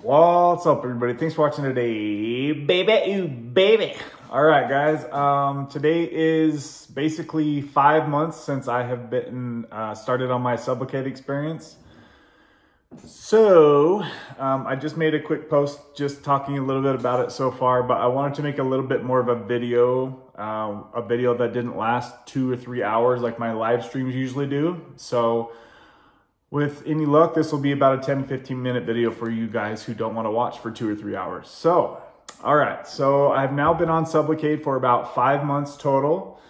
What's up, everybody? Thanks for watching today, baby. Ooh, baby. All right, guys. Today is basically 5 months since I have been started on my SUBLOCADE experience. So I just made a quick post just talking a little bit about it so far, but I wanted to make a little bit more of a video that didn't last 2 or 3 hours like my live streams usually do. So with any luck, this will be about a 10-15 minute video for you guys who don't want to watch for 2 or 3 hours. So, all right. So I've now been on SUBLOCADE for about 5 months total.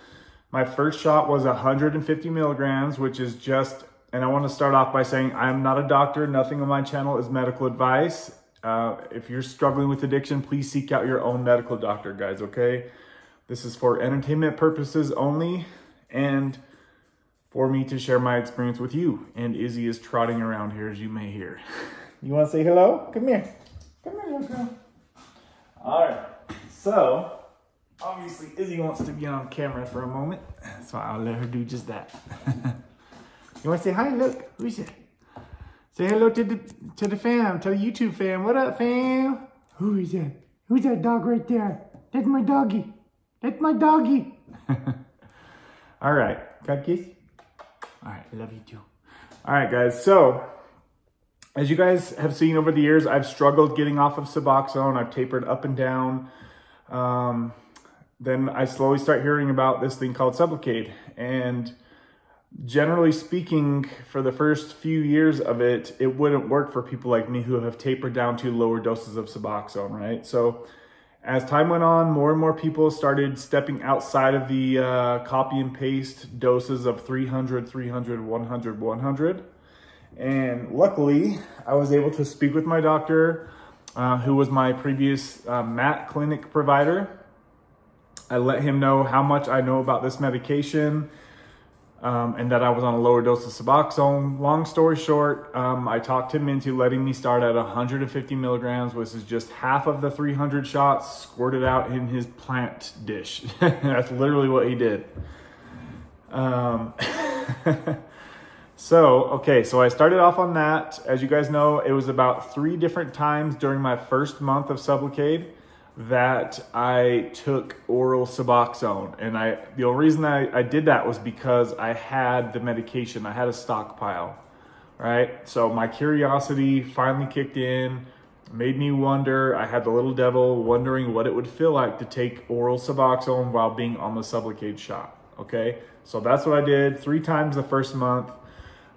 My first shot was 150 milligrams, which is just, and I want to start off by saying I'm not a doctor. Nothing on my channel is medical advice. If you're struggling with addiction, please seek out your own medical doctor, guys, okay? This is for entertainment purposes only, and for me to share my experience with you. And Izzy is trotting around here, as you may hear. You want to say hello? Come here. Come here, little girl. All right. So, obviously, Izzy wants to be on camera for a moment, so I'll let her do just that. You want to say hi? Look, who's it? Say hello to the fam, to the YouTube fam. What up, fam? Who is that? Who's that dog right there? That's my doggy. That's my doggy. All right. Got a kiss? All right, I love you too. All right, guys. So, as you guys have seen over the years, I've struggled getting off of Suboxone. I've tapered up and down. Then I slowly start hearing about this thing called SUBLOCADE. And generally speaking, for the first few years of it, it wouldn't work for people like me who have tapered down to lower doses of Suboxone, right? So, as time went on, more and more people started stepping outside of the copy and paste doses of 300, 300, 100, 100. And luckily, I was able to speak with my doctor, who was my previous MAT clinic provider. I let him know how much I know about this medication, and that I was on a lower dose of Suboxone. Long story short, I talked him into letting me start at 150 milligrams, which is just half of the 300 shots squirted out in his plant dish. That's literally what he did. So I started off on that. As you guys know, it was about 3 different times during my first month of SUBLOCADE that I took oral Suboxone. And the only reason I did that was because I had the medication. I had a stockpile, right? So my curiosity finally kicked in, made me wonder. I had the little devil wondering what it would feel like to take oral Suboxone while being on the SUBLOCADE shot, okay? So that's what I did 3 times the first month.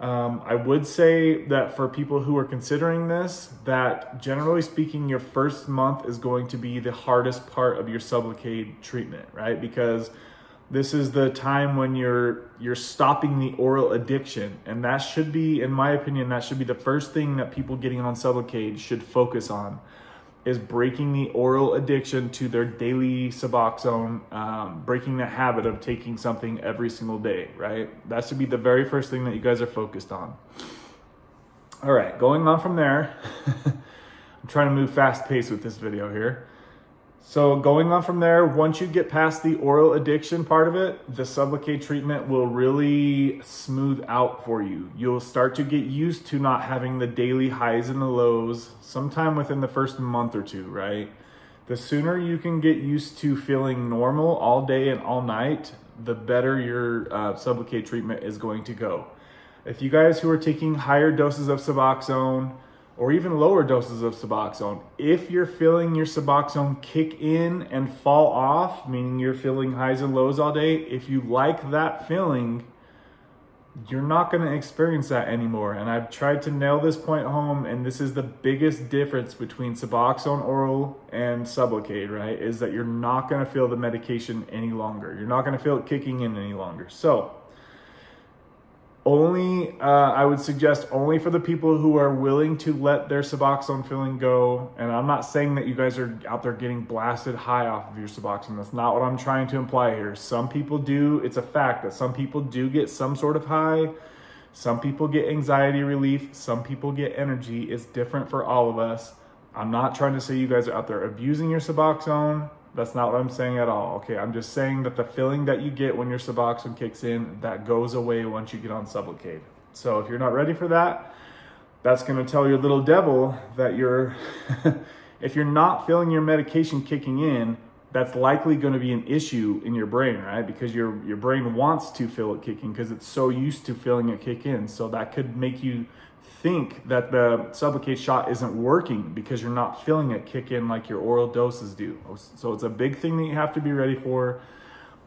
I would say that for people who are considering this, that generally speaking, your first month is going to be the hardest part of your SUBLOCADE treatment, right? Because this is the time when you're stopping the oral addiction. And that should be, in my opinion, that should be the first thing that people getting on SUBLOCADE should focus on, is breaking the oral addiction to their daily Suboxone, breaking the habit of taking something every single day, right? That should be the very first thing that you guys are focused on. All right, going on from there, I'm trying to move fast paced with this video here. So going on from there, once you get past the oral addiction part of it, the SUBLOCADE treatment will really smooth out for you. You'll start to get used to not having the daily highs and the lows sometime within the first month or 2, right? The sooner you can get used to feeling normal all day and all night, the better your SUBLOCADE treatment is going to go. If you guys who are taking higher doses of Suboxone, or even lower doses of Suboxone, if you're feeling your Suboxone kick in and fall off, meaning you're feeling highs and lows all day, if you like that feeling, you're not gonna experience that anymore. And I've tried to nail this point home, and this is the biggest difference between Suboxone oral and SUBLOCADE, right? Is that you're not gonna feel the medication any longer. You're not gonna feel it kicking in any longer. So, I would suggest only for the people who are willing to let their Suboxone feeling go. And I'm not saying that you guys are out there getting blasted high off of your Suboxone. That's not what I'm trying to imply here. Some people do. It's a fact that some people do get some sort of high. Some people get anxiety relief. Some people get energy. It's different for all of us. I'm not trying to say you guys are out there abusing your Suboxone. That's not what I'm saying at all. Okay, I'm just saying that the feeling that you get when your Suboxone kicks in, that goes away once you get on SUBLOCADE. So if you're not ready for that, that's going to tell your little devil that if you're not feeling your medication kicking in, that's likely going to be an issue in your brain, right? Because your brain wants to feel it kicking because it's so used to feeling it kick in. So that could make you think that the SUBLOCADE shot isn't working because you're not feeling it kick in like your oral doses do. So it's a big thing that you have to be ready for.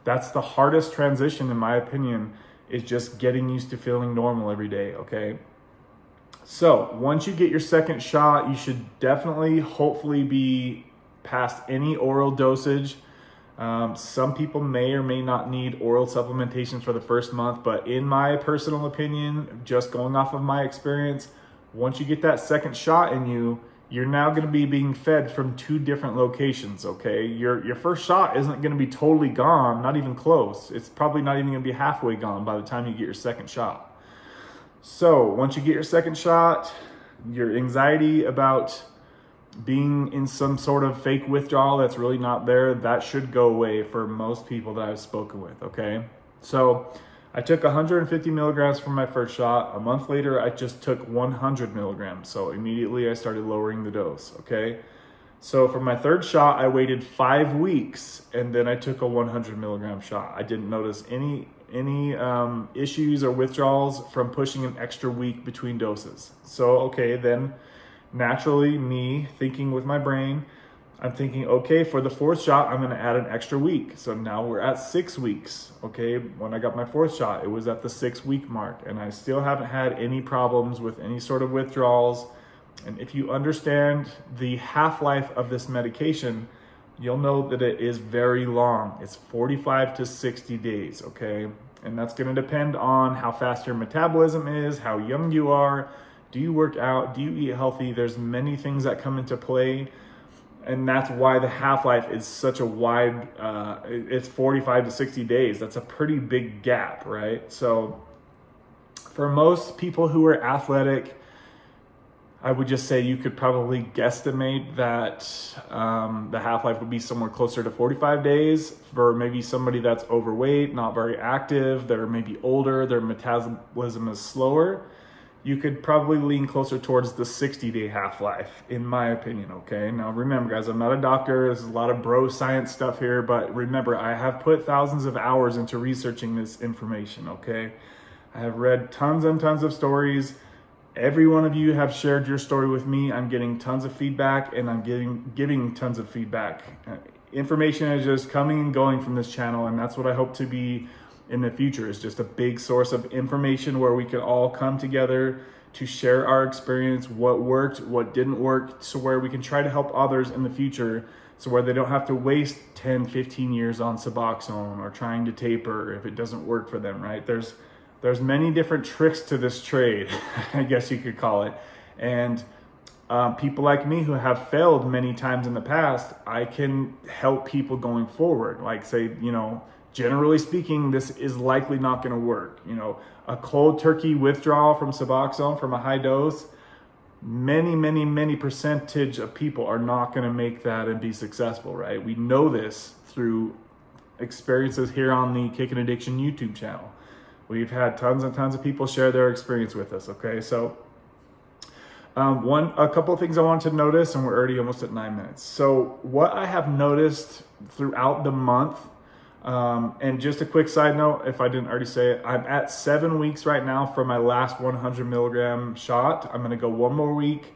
That's the hardest transition, in my opinion, is just getting used to feeling normal every day, okay? So once you get your second shot, you should definitely, hopefully, be past any oral dosage. Some people may or may not need oral supplementation for the first month, but in my personal opinion, just going off of my experience, once you get that second shot in you, you're now going to be being fed from 2 different locations, okay? Your first shot isn't going to be totally gone, not even close. It's probably not even going to be halfway gone by the time you get your second shot. So once you get your second shot, your anxiety about being in some sort of fake withdrawal that's really not there, that should go away for most people that I've spoken with, okay? So I took 150 milligrams for my first shot. A month later, I just took 100 milligrams. So immediately I started lowering the dose, okay? So for my third shot, I waited 5 weeks and then I took a 100 milligram shot. I didn't notice any issues or withdrawals from pushing an extra week between doses. So, okay, then naturally, me thinking with my brain, I'm thinking, okay, for the fourth shot, I'm gonna add an extra week. So now we're at 6 weeks, okay? When I got my fourth shot, it was at the 6-week mark, and I still haven't had any problems with any sort of withdrawals. And if you understand the half-life of this medication, you'll know that it is very long. It's 45 to 60 days, okay? And that's gonna depend on how fast your metabolism is, how young you are, do you work out? Do you eat healthy? There's many things that come into play. And that's why the half-life is such a wide, it's 45 to 60 days. That's a pretty big gap, right? So for most people who are athletic, I would just say you could probably guesstimate that the half-life would be somewhere closer to 45 days. For maybe somebody that's overweight, not very active, they're maybe older, their metabolism is slower, you could probably lean closer towards the 60-day half-life, in my opinion, okay? Now remember, guys, I'm not a doctor. This is a lot of bro science stuff here, but remember, I have put thousands of hours into researching this information, okay? I have read tons and tons of stories. Every one of you have shared your story with me. I'm getting tons of feedback, and I'm giving tons of feedback. Information is just coming and going from this channel, and that's what I hope to be in the future, is just a big source of information where we can all come together to share our experience, what worked, what didn't work, so where we can try to help others in the future, so where they don't have to waste 10, 15 years on Suboxone or trying to taper if it doesn't work for them, right? There's many different tricks to this trade, I guess you could call it. And people like me who have failed many times in the past, I can help people going forward. Like say, you know, generally speaking, this is likely not going to work. You know, a cold turkey withdrawal from Suboxone from a high dose, many percentage of people are not going to make that and be successful, right? We know this through experiences here on the Kickin' Addiction YouTube channel. We've had tons and tons of people share their experience with us, okay? So a couple of things I wanted to notice, and we're already almost at 9 minutes. So what I have noticed throughout the month, and just a quick side note, if I didn't already say it, I'm at 7 weeks right now for my last 100 milligram shot. I'm gonna go 1 more week.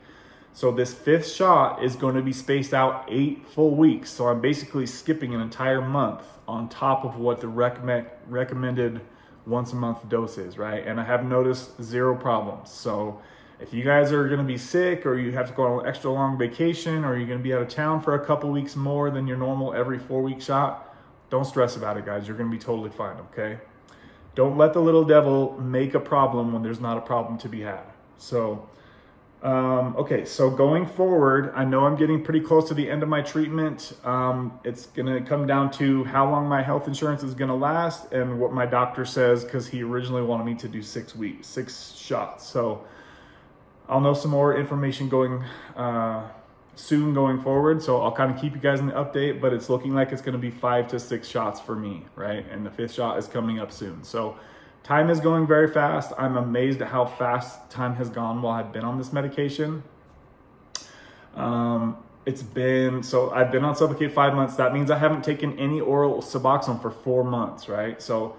So this 5th shot is going to be spaced out 8 full weeks. So I'm basically skipping an entire month on top of what the recommended once a month dose is, right? And I have noticed 0 problems. So if you guys are gonna be sick, or you have to go on an extra long vacation, or you're gonna be out of town for a couple weeks more than your normal every 4-week shot, don't stress about it, guys. You're gonna be totally fine, okay? Don't let the little devil make a problem when there's not a problem to be had. So, okay, so going forward, I know I'm getting pretty close to the end of my treatment. It's gonna come down to how long my health insurance is gonna last and what my doctor says, because he originally wanted me to do 6 weeks, 6 shots. So I'll know some more information going soon going forward. So I'll kind of keep you guys in the update, but it's looking like it's gonna be 5 to 6 shots for me, right? And the 5th shot is coming up soon. So time is going very fast. I'm amazed at how fast time has gone while I've been on this medication. I've been on SUBLOCADE 5 months. That means I haven't taken any oral Suboxone for 4 months, right? So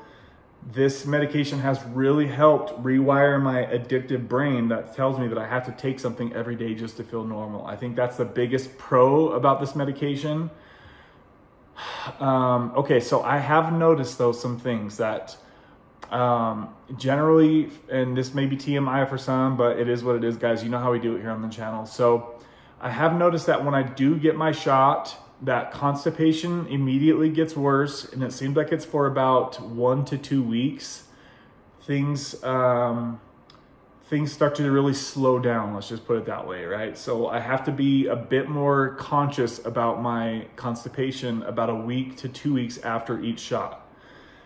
this medication has really helped rewire my addictive brain that tells me that I have to take something every day just to feel normal. I think that's the biggest pro about this medication. Okay, so I have noticed though some things that generally, and this may be TMI for some, but it is what it is, guys. You know how we do it here on the channel. So I have noticed that when I do get my shot, that constipation immediately gets worse, and it seems like it's for about 1 to 2 weeks. Things start to really slow down, let's just put it that way, right? So I have to be a bit more conscious about my constipation about a week to 2 weeks after each shot.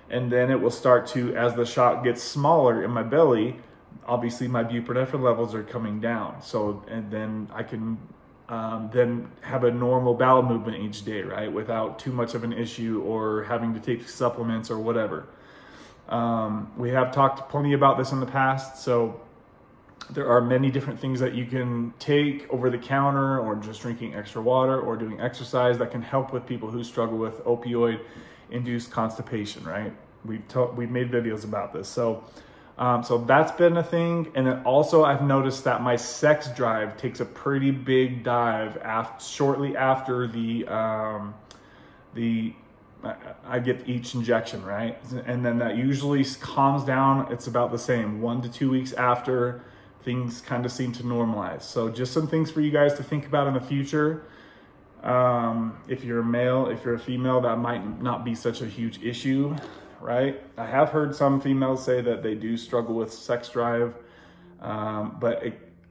And then it will start to, as the shot gets smaller in my belly, obviously my buprenorphine levels are coming down. So, and then I can then have a normal bowel movement each day, right? Without too much of an issue or having to take supplements or whatever. We have talked plenty about this in the past. So there are many different things that you can take over the counter, or just drinking extra water or doing exercise, that can help with people who struggle with opioid induced constipation, right? We've made videos about this. So that's been a thing. And then also I've noticed that my sex drive takes a pretty big dive shortly after I get each injection, right? And then that usually calms down. It's about the same, 1 to 2 weeks after, things kind of seem to normalize. So just some things for you guys to think about in the future. If you're a male, if you're a female, that might not be such a huge issue, right? I have heard some females say that they do struggle with sex drive, but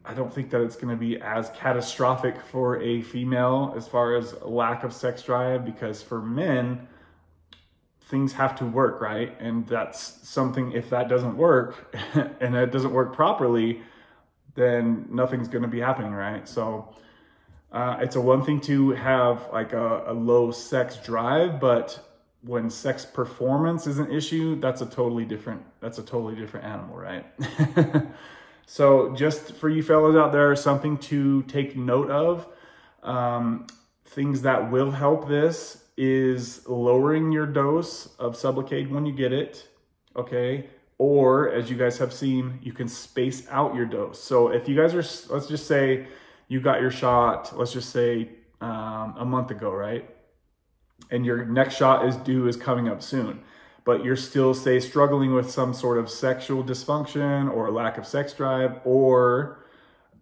I don't think that it's going to be as catastrophic for a female as far as lack of sex drive, because for men, things have to work, right? And that's something, if that doesn't work and it doesn't work properly, then nothing's going to be happening, right? So it's a one thing to have like a low sex drive, but when sex performance is an issue, that's a totally different animal, right? So just for you fellas out there, something to take note of. Things that will help this is lowering your dose of SUBLOCADE when you get it, okay? Or, as you guys have seen, you can space out your dose. So if you guys are, let's just say you got your shot, let's just say a month ago, right? And your next shot is coming up soon, but you're still, say, struggling with some sort of sexual dysfunction or lack of sex drive, or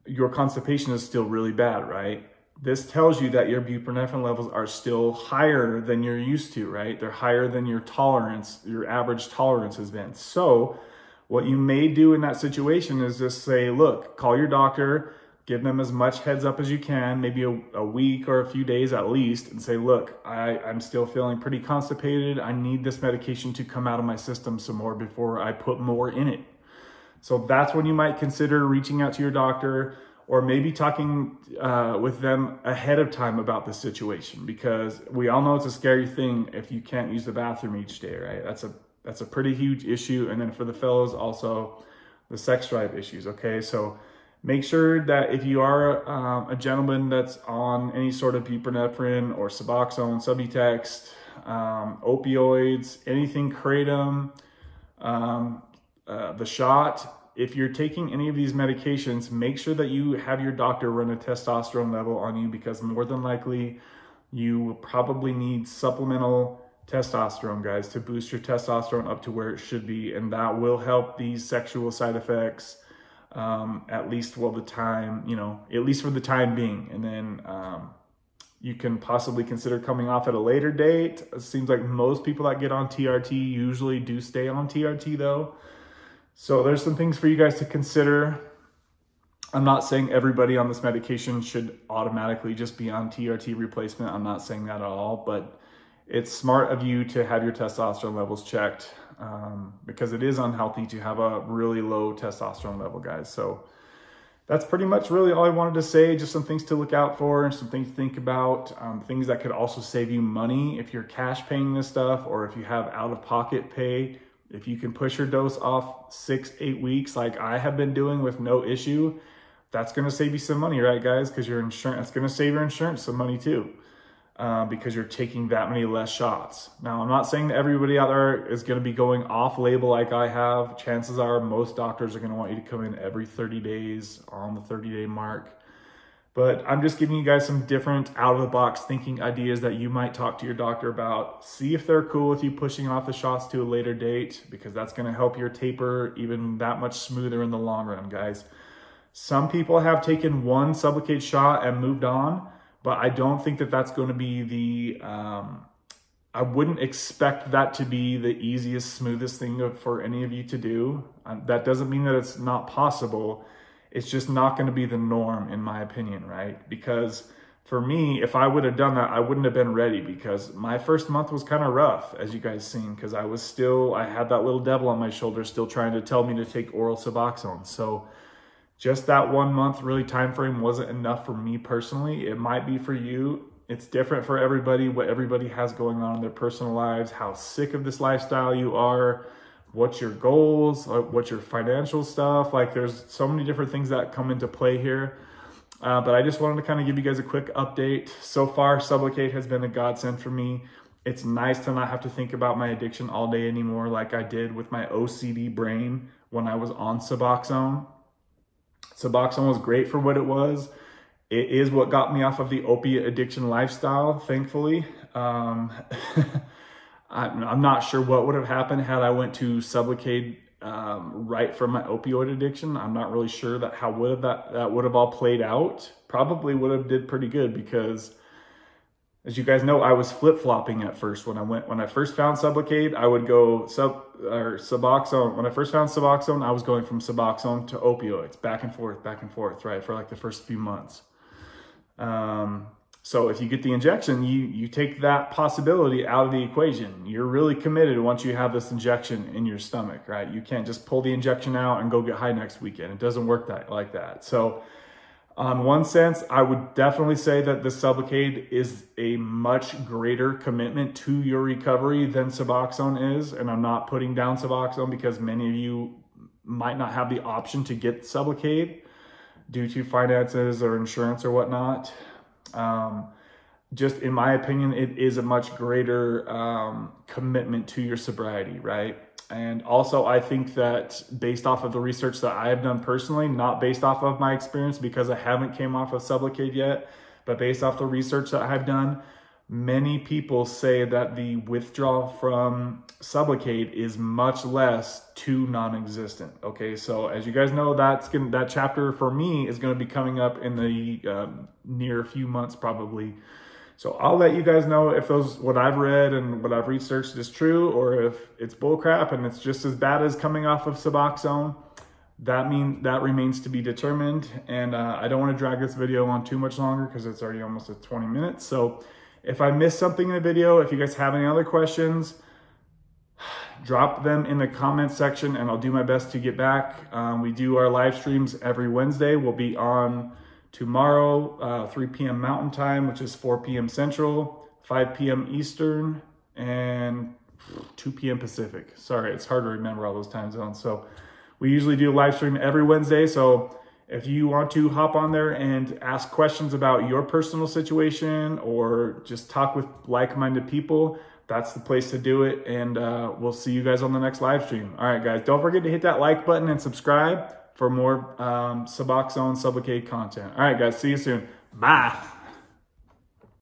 your constipation is still really bad, right? This tells you that your buprenorphine levels are still higher than you're used to, right? They're higher than your tolerance, your average tolerance has been. So what you may do in that situation is just say, look, call your doctor, give them as much heads up as you can, maybe a week or a few days at least, and say, look, I'm still feeling pretty constipated. I need this medication to come out of my system some more before I put more in it. So that's when you might consider reaching out to your doctor, or maybe talking with them ahead of time about this situation, because we all know it's a scary thing if you can't use the bathroom each day, right? That's a pretty huge issue. And then for the fellows, also the sex drive issues, okay? So make sure that if you are a gentleman that's on any sort of buprenorphine or Suboxone, Subutex, opioids, anything kratom, the shot, if you're taking any of these medications, make sure that you have your doctor run a testosterone level on you, because more than likely you will probably need supplemental testosterone, guys, to boost your testosterone up to where it should be. And that will help these sexual side effects, at least for the time, at least for the time being. And then you can possibly consider coming off at a later date. It seems like most people that get on TRT usually do stay on TRT though. So there's some things for you guys to consider. I'm not saying everybody on this medication should automatically just be on TRT replacement. I'm not saying that at all, but it's smart of you to have your testosterone levels checked, because it is unhealthy to have a really low testosterone level, guys. So that's pretty much really all I wanted to say. Just some things to look out for and some things to think about. Things that could also save you money if you're cash paying this stuff, or if you have out-of-pocket pay If you can push your dose off 6-8 weeks like I have been doing with no issue, that's going to save you some money, right, guys? Because your insurance, it's going to save your insurance some money too, because you're taking that many less shots. Now, I'm not saying that everybody out there is going to be going off label like I have. Chances are most doctors are going to want you to come in every 30 days or on the 30-day mark. But I'm just giving you guys some different out-of-the-box thinking ideas that you might talk to your doctor about. See if they're cool with you pushing off the shots to a later date, because that's going to help your taper even that much smoother in the long run, guys. Some people have taken one SUBLOCADE shot and moved on, but I don't think that that's going to be the, I wouldn't expect that to be the easiest, smoothest thing for any of you to do. That doesn't mean that it's not possible. It's just not going to be the norm, in my opinion, right? Because for me, if I would have done that, I wouldn't have been ready, because my first month was kind of rough, as you guys seen, because I had that little devil on my shoulder still trying to tell me to take oral Suboxone. So just that 1 month really time frame wasn't enough for me personally. It might be for you. It's different for everybody, what everybody has going on in their personal lives, how sick of this lifestyle you are, what's your goals, what's your financial stuff. Like, there's so many different things that come into play here. But I just wanted to kind of give you guys a quick update. So far, SUBLOCADE has been a godsend for me. It's nice to not have to think about my addiction all day anymore like I did with my OCD brain when I was on Suboxone. Suboxone was great for what it was. It is what got me off of the opiate addiction lifestyle, thankfully. I'm not sure what would have happened had I went to SUBLOCADE right from my opioid addiction. I'm not really sure that how that would have all played out. Probably would have did pretty good, because as you guys know, I was flip-flopping at first. When I first found SUBLOCADE, I would go Suboxone. When I first found Suboxone, I was going from Suboxone to opioids, back and forth, right, for like the first few months. So if you get the injection, you take that possibility out of the equation. You're really committed once you have this injection in your stomach, right? You can't just pull the injection out and go get high next weekend. It doesn't work like that. So on one sense, I would definitely say that the SUBLOCADE is a much greater commitment to your recovery than Suboxone is. And I'm not putting down Suboxone, because many of you might not have the option to get SUBLOCADE due to finances or insurance or whatnot. Just in my opinion, it is a much greater commitment to your sobriety, right? And also, I think that based off of the research that I have done personally, not based off of my experience, because I haven't came off of SUBLOCADE yet, but based off the research that I've done, many people say that the withdrawal from SUBLOCADE is much less to non-existent. Okay, so as you guys know, that chapter for me is going to be coming up in the near few months probably. So I'll let you guys know if what I've read and what I've researched is true, or if it's bullcrap and it's just as bad as coming off of Suboxone. That remains to be determined. And I don't want to drag this video on too much longer, because it's already almost at 20 minutes. So if I missed something in the video, if you guys have any other questions, drop them in the comments section and I'll do my best to get back. We do our live streams every Wednesday. We'll be on tomorrow, 3 p.m. Mountain Time, which is 4 p.m. Central, 5 p.m. Eastern, and 2 p.m. Pacific. Sorry, it's hard to remember all those time zones. So we usually do a live stream every Wednesday. So if you want to hop on there and ask questions about your personal situation, or just talk with like-minded people, that's the place to do it. And we'll see you guys on the next live stream. All right, guys, don't forget to hit that like button and subscribe for more Suboxone, SUBLOCADE content. All right, guys, see you soon. Bye.